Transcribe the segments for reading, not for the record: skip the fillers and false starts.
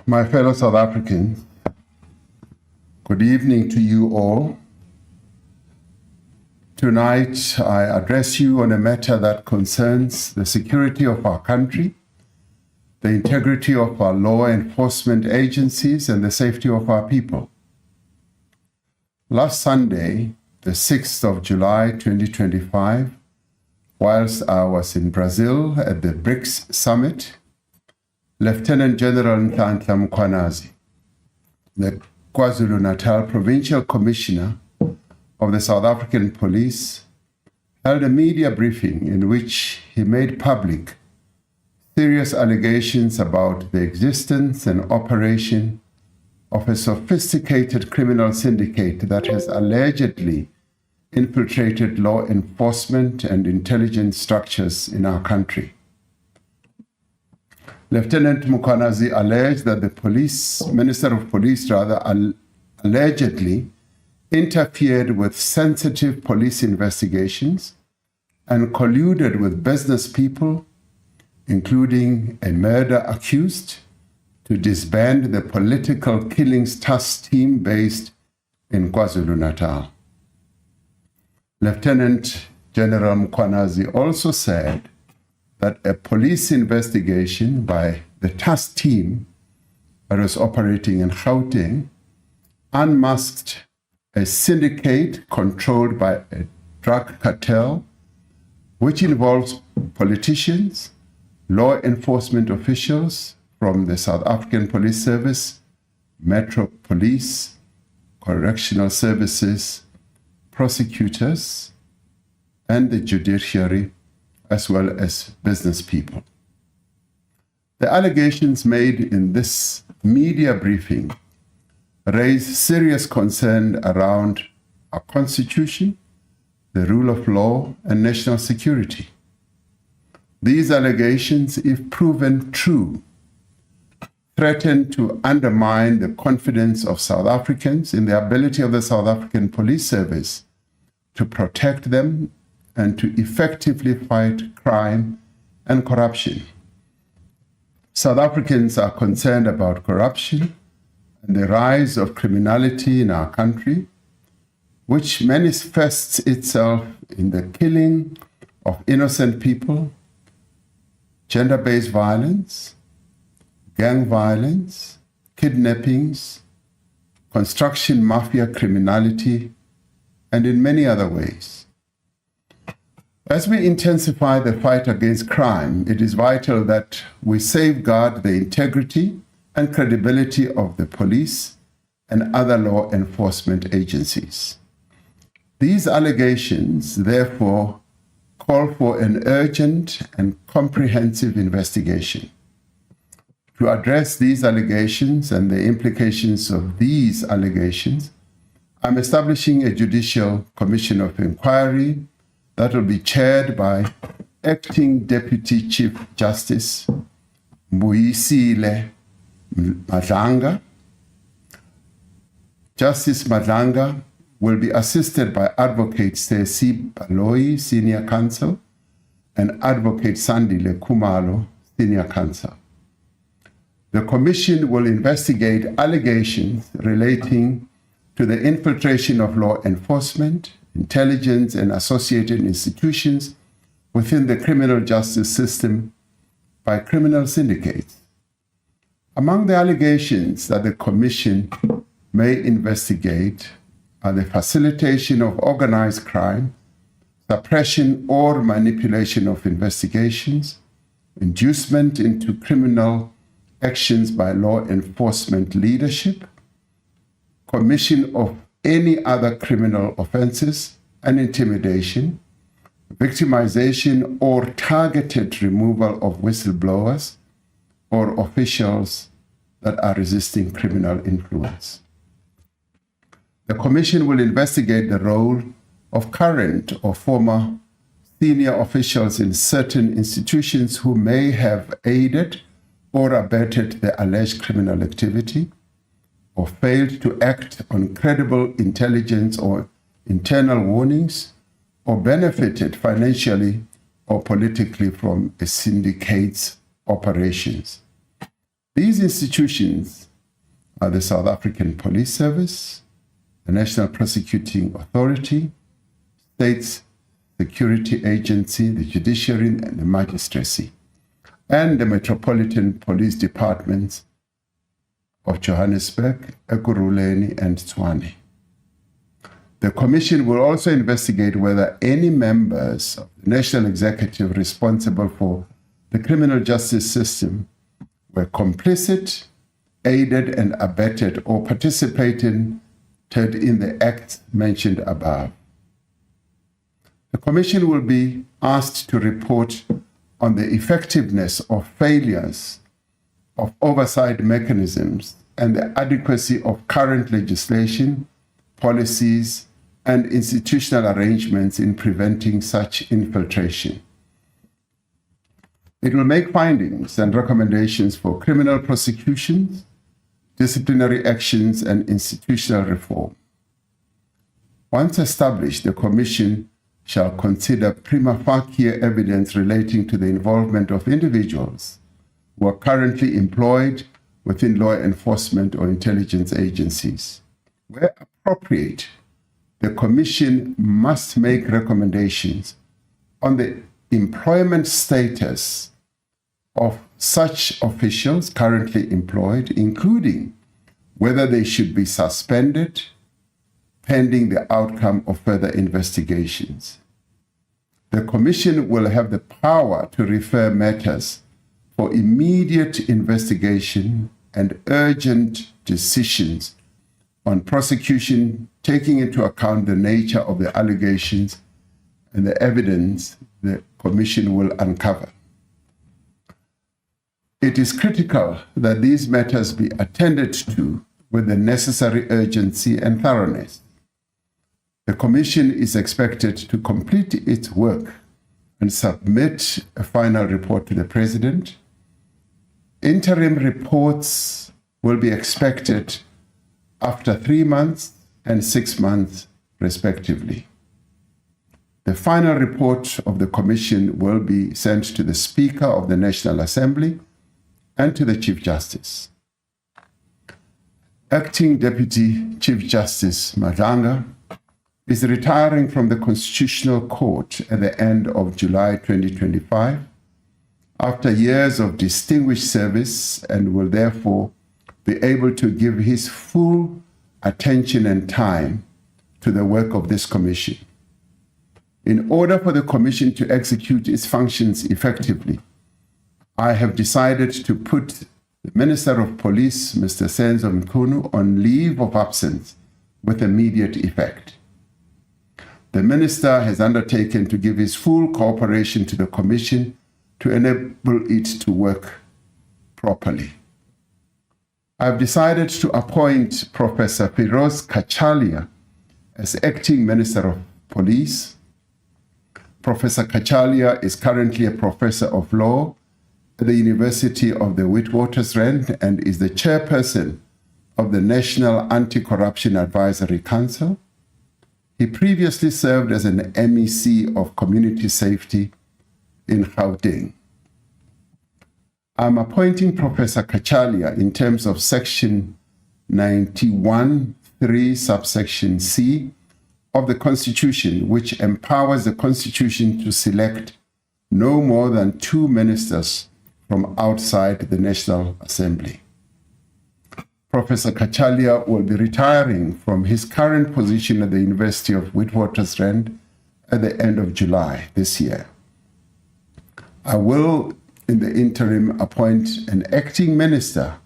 My fellow South Africans, good evening to you all. Tonight, I address you on a matter that concerns the security of our country, the integrity of our law enforcement agencies, and the safety of our people. Last Sunday, the 6th of July, 2025, whilst I was in Brazil at the BRICS Summit, Lieutenant General Thandokuhle Mkhwanazi, the KwaZulu-Natal Provincial Commissioner of the South African Police, held a media briefing in which he made public serious allegations about the existence and operation of a sophisticated criminal syndicate that has allegedly infiltrated law enforcement and intelligence structures in our country. Lieutenant Mkhwanazi alleged that the Minister of Police allegedly interfered with sensitive police investigations and colluded with business people, including a murder accused, to disband the political killings task team based in KwaZulu-Natal. Lieutenant General Mkhwanazi also said that a police investigation by the task team that was operating in Gauteng unmasked a syndicate controlled by a drug cartel, which involves politicians, law enforcement officials from the South African Police Service, Metro Police, Correctional Services, prosecutors, and the judiciary, as well as business people. The allegations made in this media briefing raise serious concern around our constitution, the rule of law, and national security. These allegations, if proven true, threaten to undermine the confidence of South Africans in the ability of the South African Police Service to protect them and to effectively fight crime and corruption. South Africans are concerned about corruption and the rise of criminality in our country, which manifests itself in the killing of innocent people, gender-based violence, gang violence, kidnappings, construction mafia criminality, and in many other ways. As we intensify the fight against crime, it is vital that we safeguard the integrity and credibility of the police and other law enforcement agencies. These allegations, therefore, call for an urgent and comprehensive investigation. To address these allegations and the implications of these allegations, I'm establishing a judicial commission of inquiry that will be chaired by Acting Deputy Chief Justice Mbuyisile Madlanga. Justice Madlanga will be assisted by Advocate Stacey Baloyi, Senior Counsel, and Advocate Sandile Khumalo, Senior Counsel. The commission will investigate allegations relating to the infiltration of law enforcement, intelligence, and associated institutions within the criminal justice system by criminal syndicates. Among the allegations that the Commission may investigate are the facilitation of organized crime, suppression or manipulation of investigations, inducement into criminal actions by law enforcement leadership, commission of any other criminal offenses, and intimidation, victimization or targeted removal of whistleblowers or officials that are resisting criminal influence. The Commission will investigate the role of current or former senior officials in certain institutions who may have aided or abetted the alleged criminal activity, or failed to act on credible intelligence or internal warnings, or benefited financially or politically from a syndicate's operations. These institutions are the South African Police Service, the National Prosecuting Authority, State Security Agency, the Judiciary and the Magistracy, and the Metropolitan Police Departments of Johannesburg, Ekurhuleni, and Tshwane. The Commission will also investigate whether any members of the National Executive responsible for the criminal justice system were complicit, aided and abetted, or participated in the acts mentioned above. The Commission will be asked to report on the effectiveness or failures of oversight mechanisms and the adequacy of current legislation, policies, and institutional arrangements in preventing such infiltration. It will make findings and recommendations for criminal prosecutions, disciplinary actions, and institutional reform. Once established, the Commission shall consider prima facie evidence relating to the involvement of individuals who are currently employed within law enforcement or intelligence agencies. Where appropriate, the Commission must make recommendations on the employment status of such officials currently employed, including whether they should be suspended pending the outcome of further investigations. The Commission will have the power to refer matters for immediate investigation and urgent decisions on prosecution, taking into account the nature of the allegations and the evidence the Commission will uncover. It is critical that these matters be attended to with the necessary urgency and thoroughness. The Commission is expected to complete its work and submit a final report to the President. Interim reports will be expected after 3 months and 6 months, respectively. The final report of the Commission will be sent to the Speaker of the National Assembly and to the Chief Justice. Acting Deputy Chief Justice Madlanga is retiring from the Constitutional Court at the end of July 2025 after years of distinguished service, and will therefore be able to give his full attention and time to the work of this Commission. In order for the Commission to execute its functions effectively, I have decided to put the Minister of Police, Mr. Senzo Mchunu, on leave of absence with immediate effect. The Minister has undertaken to give his full cooperation to the Commission to enable it to work properly. I have decided to appoint Professor Firoz Kachalia as Acting Minister of Police. Professor Kachalia is currently a Professor of Law at the University of the Witwatersrand and is the Chairperson of the National Anti-Corruption Advisory Council. He previously served as an MEC of Community Safety in Gauteng. I'm appointing Professor Kachalia in terms of Section 91(3) subsection C of the Constitution, which empowers the Constitution to select no more than 2 ministers from outside the National Assembly. Professor Kachalia will be retiring from his current position at the University of Witwatersrand at the end of July this year. I will, in the interim, appoint an acting minister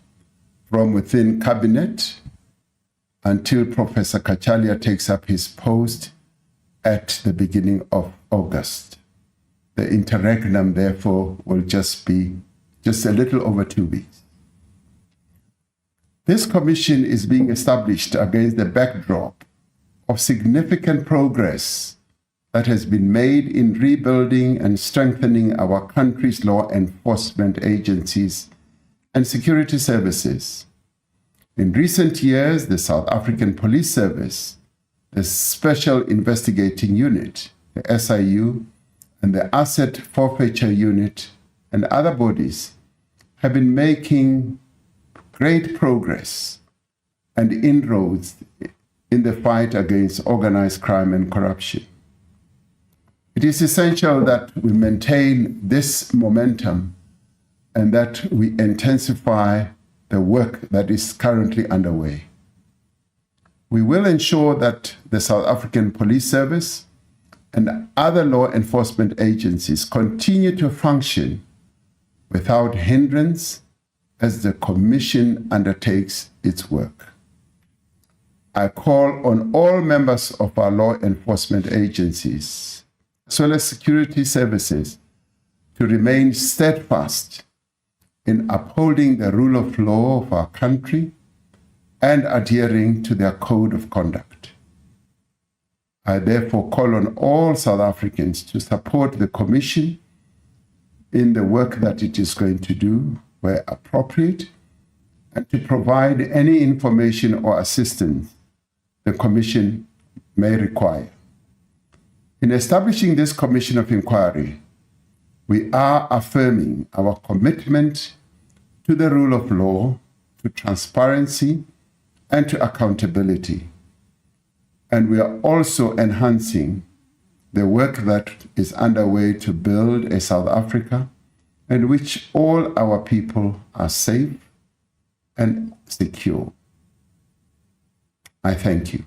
from within Cabinet until Professor Kachalia takes up his post at the beginning of August. The interregnum, therefore, will just be a little over 2 weeks. This commission is being established against the backdrop of significant progress that has been made in rebuilding and strengthening our country's law enforcement agencies and security services. In recent years, the South African Police Service, the Special Investigating Unit, the SIU, and the Asset Forfeiture Unit and other bodies have been making great progress and inroads in the fight against organized crime and corruption. It is essential that we maintain this momentum and that we intensify the work that is currently underway. We will ensure that the South African Police Service and other law enforcement agencies continue to function without hindrance as the Commission undertakes its work. I call on all members of our law enforcement agencies, as well as security services, to remain steadfast in upholding the rule of law of our country and adhering to their code of conduct. I therefore call on all South Africans to support the Commission in the work that it is going to do where appropriate, and to provide any information or assistance the Commission may require. In establishing this Commission of Inquiry, we are affirming our commitment to the rule of law, to transparency, and to accountability. And we are also enhancing the work that is underway to build a South Africa in which all our people are safe and secure. I thank you.